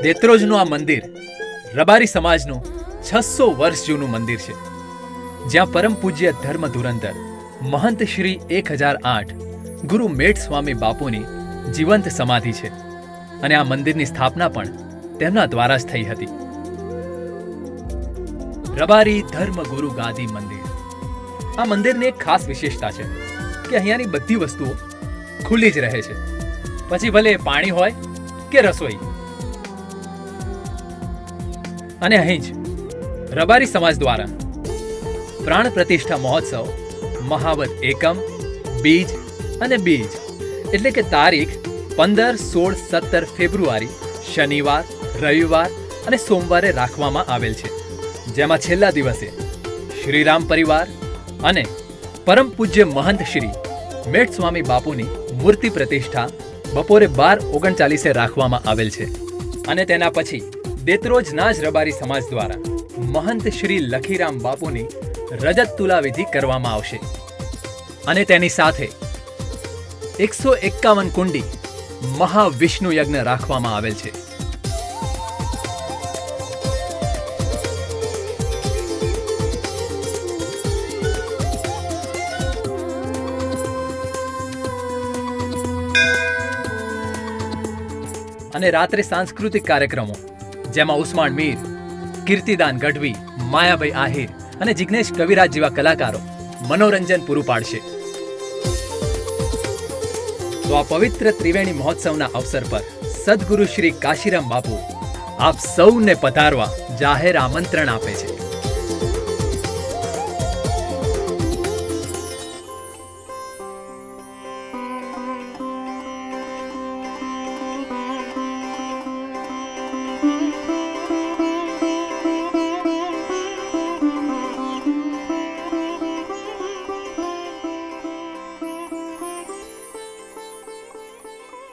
દેત્રોજનું આ મંદિર રબારી સમાજનું 600 વર્ષ જૂનું મંદિર છે, જ્યાં પરમ પૂજ્ય ધર્મ ધુરંધર મહંત શ્રી 1008 ગુરુ મેટ સ્વામી બાપુની જીવંત સમાધિ છે અને આ મંદિરની સ્થાપના પણ તેમના દ્વારા જ થઈ હતી. રબારી ધર્મ ગુરુ ગાદી મંદિર. આ મંદિરની એક ખાસ વિશેષતા છે કે અહીંયાની બધી વસ્તુઓ ખુલ્લી જ રહે છે, પછી ભલે પાણી હોય કે રસોઈ. અને અહીં જ રબારી સમાજ દ્વારા પ્રાણ પ્રતિષ્ઠા મહોત્સવ મહાવત એકમ, બીજ અને બીજ એટલે કે તારીખ 15, 16, 17 ફેબ્રુઆરી શનિવાર, રવિવાર અને સોમવારે રાખવામાં આવેલ છે, જેમાં છેલ્લા દિવસે શ્રીરામ પરિવાર અને પરમ પૂજ્ય મહંત શ્રી મેટ સ્વામી બાપુની મૂર્તિ પ્રતિષ્ઠા બપોરે 12:39 રાખવામાં આવેલ છે. અને તેના પછી દેત્રોજના જ રબારી સમાજ દ્વારા મહંત શ્રી લખીરામ બાપુની રજત તુલા વિધિ કરવામાં આવશે અને તેની સાથે 151 કુંડી મહાવિષ્ણુ યજ્ઞ રાખવામાં આવેલ છે. અને રાત્રે સાંસ્કૃતિક કાર્યક્રમો, જેમાં ઉસ્માન મીર, કીર્તિદાન ગઢવી, માયાભાઈ આહિર અને જિગ્નેશ કવિરાજ જેવા કલાકારો મનોરંજન પૂરું પાડશે. તો આ પવિત્ર ત્રિવેણી મહોત્સવના અવસર પર સદગુરુ શ્રી કાશીરામ બાપુ આપ સૌને પધારવા જાહેર આમંત્રણ આપે છે.